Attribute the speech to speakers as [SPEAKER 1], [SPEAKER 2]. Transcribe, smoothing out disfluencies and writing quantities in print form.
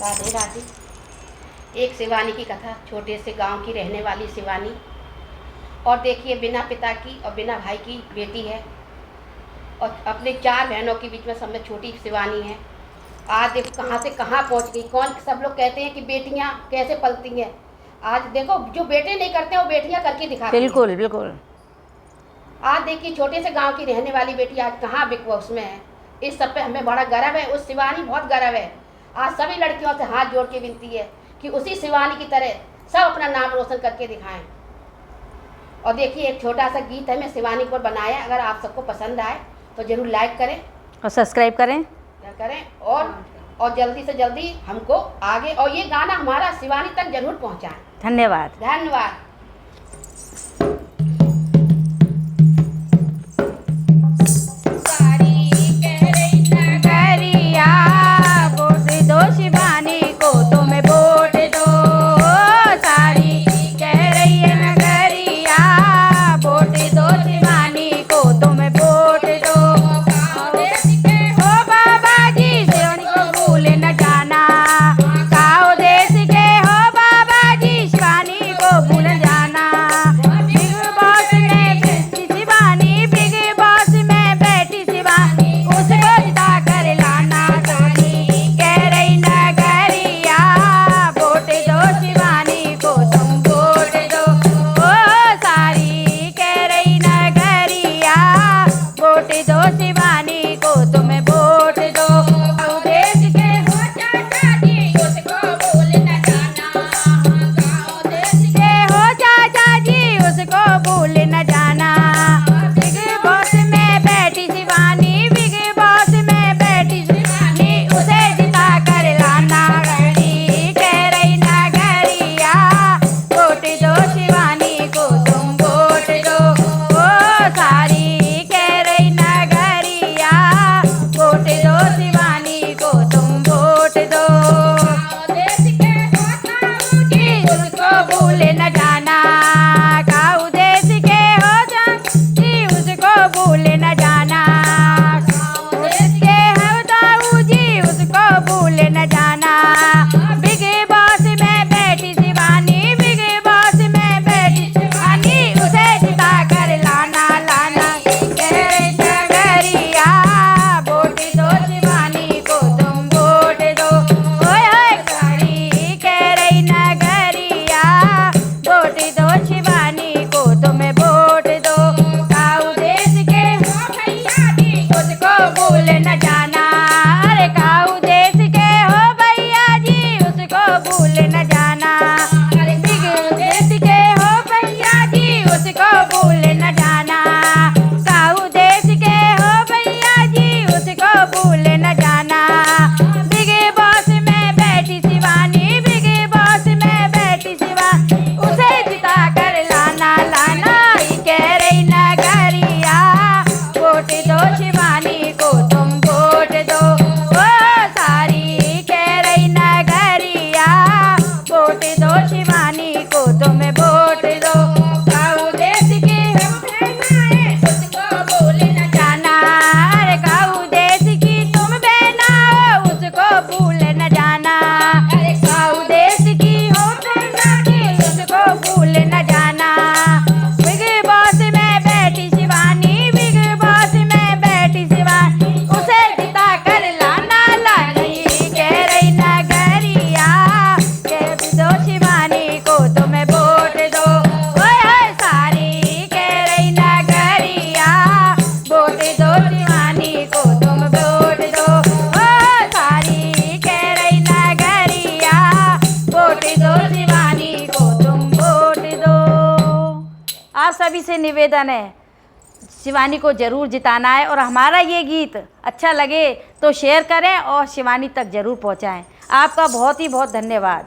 [SPEAKER 1] राधे राधे। एक शिवानी की कथा, छोटे से गांव की रहने वाली शिवानी। और देखिए, बिना पिता की और बिना भाई की बेटी है और अपने 4 बहनों के बीच में सब में छोटी शिवानी है। आज देखो कहाँ से कहाँ पहुँच गई। कौन, सब लोग कहते हैं कि बेटियाँ कैसे पलती हैं। आज देखो, जो बेटे नहीं करते वो बेटियाँ करके दिखाती हैं।
[SPEAKER 2] बिल्कुल बिल्कुल।
[SPEAKER 1] आज देखिए, छोटे से गांव की रहने वाली बेटी आज कहाँ बिग बॉस में है। इस सब पे हमें बड़ा गर्व है। उस शिवानी बहुत गर्व है। आज सभी लड़कियों से हाथ जोड़ के विनती है कि उसी शिवानी की तरह सब अपना नाम रोशन करके दिखाएं। और देखिए, एक छोटा सा गीत है, मैं शिवानी पर बनाया। अगर आप सबको पसंद आए तो जरूर लाइक करें
[SPEAKER 2] और सब्सक्राइब करें
[SPEAKER 1] और जल्दी से जल्दी हमको आगे, और ये गाना हमारा शिवानी तक जरूर पहुंचाएं।
[SPEAKER 2] धन्यवाद।
[SPEAKER 1] धन्यवाद।
[SPEAKER 2] शिवानी को तुम्हें वोट दो, सारी कह रही है नगरिया, वोट दो शिवानी को तुम्हें वोट दो। हो बाबा जी शिवानी को भूल न जाना, काओ देश के हो बाबा जी शिवानी को भूल जाना। बिग बॉस में बैठी शिवानी, बिग बॉस में बैठी शिवानी, उसको जिता कर लाना। शिवानी को तुम्हें वोट दो, देश के हो चाचा जी उसको भूल न जाना, देश के हो चाचा जी उसको भूल न जाना। बिग बॉस में बैठी शिवानी, बिग बॉस में बैठी शिवानी, उसे जिता कर लाना। कह रही नगरिया, वोट दो शिवानी को तुम वोट दो। ओ सारी वोट दो शिवानी को तुम वोट दो, देश के हो जी उसको भूल न जाना, काऊ देश के हो जी उसको भूल न जाना, देश के हो दाऊ जी उसको भूल न जाना। बिग बॉस में बैठी शिवानी, बिग बॉस में बैठी शिवानी, उसे जिता कर लाना लाना। शिवानी को तुम वोट दो, ओए ओए सारी कह रही नगरिया, वोट दो शिवानी को तुम्हें वोट दो। काऊ देश के हो भैया जी उसको भूल न जाना, अरे काऊ देश के हो भैया जी उसको भूल न जाना। अरे बिग देश के हो भैया जी उसको भूल न जाना, काऊ देश के हो भैया जी उसको भूल न जाना। बिग बॉस में बैठी शिवानी, बिग बॉस में बैठी शिवानी, उसे जिता कर लाना लाना। कह रही नगरिया, वोट दो शिवानी को तुम वोट दो। ओ सारी कह रही नगरिया, वोट दो शिवानी को तुम वोट दो। काऊ देश की उसको भूल न जाना, अरे काऊ देश की तुम बहना हो उसको भूल न जाना, अरे काऊ देश की हो बहना उसको भूल न जाना। बिग बॉस में बैठी शिवानी, बिग बॉस में बैठी शिवानी, उसे जिता कर लाना लानी। कह रही नगरिया, कह दो शिवानी को तुम्हें वोट दो। ओए सारी कह रही नगरिया, वोट दो शिवानी को तुम वोट दो। ओ सारी कह रही नगरिया, वोट दो शिवानी को तुम वोट दो। आप सभी से निवेदन है, शिवानी को ज़रूर जिताना है, और हमारा ये गीत अच्छा लगे तो शेयर करें और शिवानी तक ज़रूर पहुंचाएं। आपका बहुत ही बहुत धन्यवाद।